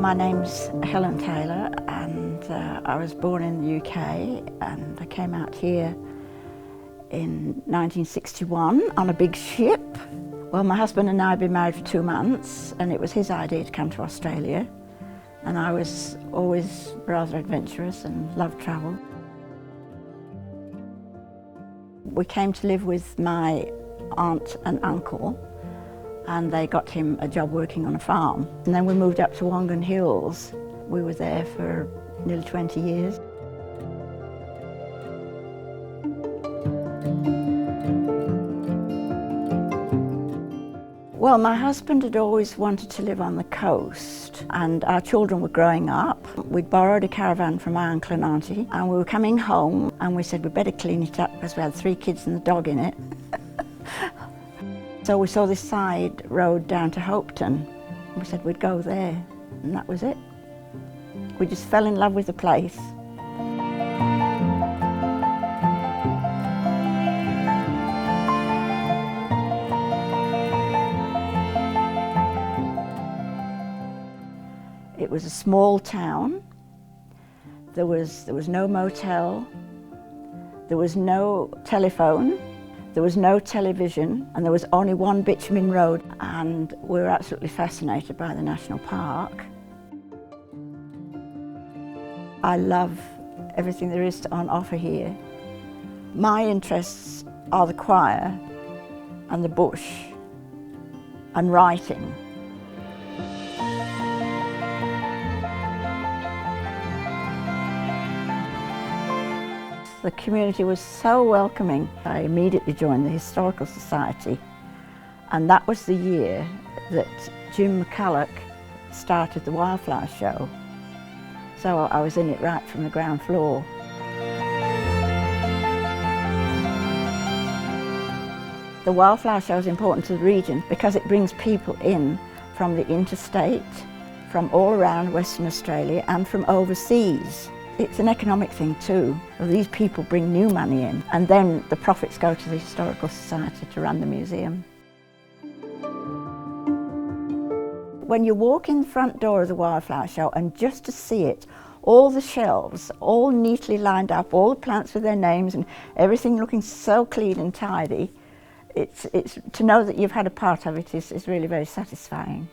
my name's Helen Taylor, and I was born in the UK, and I came out here in 1961 on a big ship. Well, my husband and I had been married for 2 months, and it was his idea to come to Australia, and I was always rather adventurous and loved travel. We came to live with my aunt and uncle, and they got him a job working on a farm. And then we moved up to Wongan Hills. We were there for nearly 20 years. Well, my husband had always wanted to live on the coast, and our children were growing up. We'd borrowed a caravan from my uncle and auntie, and we were coming home, and we said we'd better clean it up because we had 3 kids and the dog in it. So we saw this side road down to Hopeton. We said we'd go there, and that was it. We just fell in love with the place. It was a small town. There was no motel, there was no telephone, there was no television, and there was only one bitumen road, and we were absolutely fascinated by the national park. I love everything there is on offer here. My interests are the choir and the bush and writing. The community was so welcoming. I immediately joined the Historical Society, and that was the year that Jim McCulloch started the Wildflower Show. So I was in it right from the ground floor. The Wildflower Show is important to the region because it brings people in from the interstate, from all around Western Australia and from overseas. It's an economic thing too. These people bring new money in, and then the profits go to the Historical Society to run the museum. When you walk in the front door of the Wildflower Show, and just to see it, all the shelves, all neatly lined up, all the plants with their names and everything looking so clean and tidy, it's to know that you've had a part of it is really very satisfying.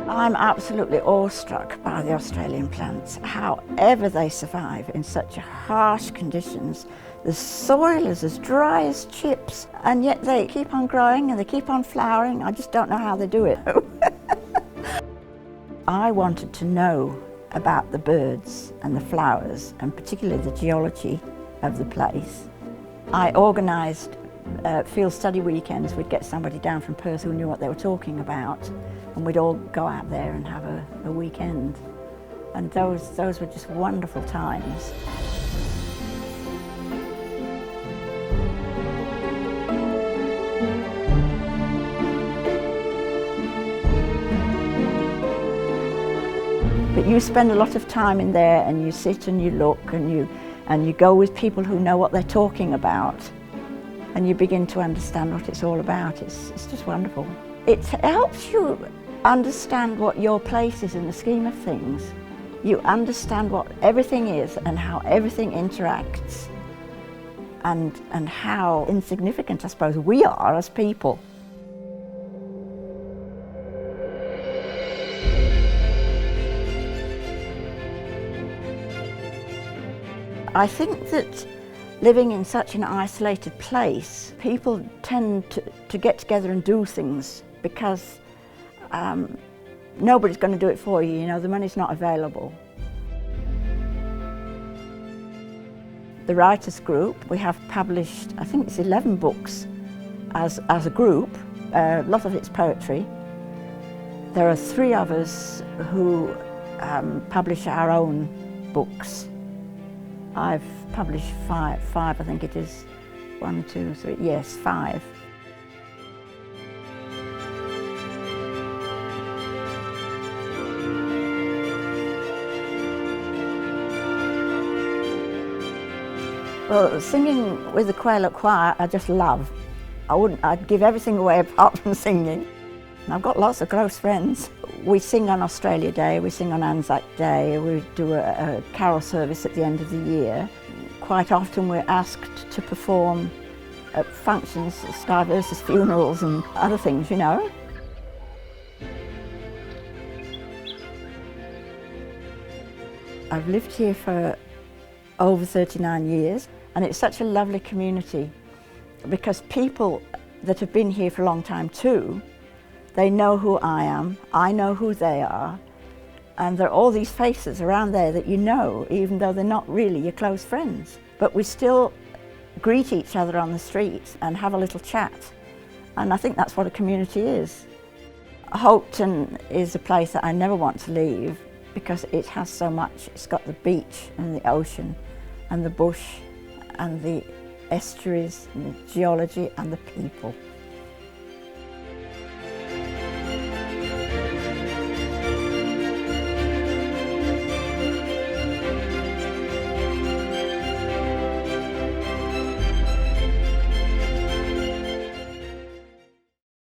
I'm absolutely awestruck by the Australian plants, however they survive in such harsh conditions. The soil is as dry as chips, and yet they keep on growing and they keep on flowering. I just don't know how they do it. I wanted to know about the birds and the flowers, and particularly the geology of the place. I organised field study weekends. We'd get somebody down from Perth who knew what they were talking about, and we'd all go out there and have a weekend. And those were just wonderful times. But you spend a lot of time in there, and you sit and you look, and you go with people who know what they're talking about, and you begin to understand what it's all about. It's just wonderful. It helps you understand what your place is in the scheme of things. You understand what everything is and how everything interacts, and how insignificant, I suppose, we are as people. I think that living in such an isolated place, people tend to get together and do things because nobody's going to do it for you, the money's not available. The writers group, we have published, I think it's 11 books as a group. A lot of it's poetry. There are 3 of us who publish our own books. I've published five, I think it is. 1, 2, 3, yes, 5. Well, singing with the Quail Choir, I just love. I'd give everything away apart from singing. And I've got lots of close friends. We sing on Australia Day, we sing on Anzac Day, we do a carol service at the end of the year. Quite often we're asked to perform at functions, Sky versus funerals and other things, you know. I've lived here for over 39 years and it's such a lovely community because people that have been here for a long time too, they know who I am, I know who they are, and there are all these faces around there that you know, even though they're not really your close friends. But we still greet each other on the street and have a little chat, and I think that's what a community is. Hopetoun is a place that I never want to leave because it has so much. It's got the beach and the ocean and the bush and the estuaries and the geology and the people.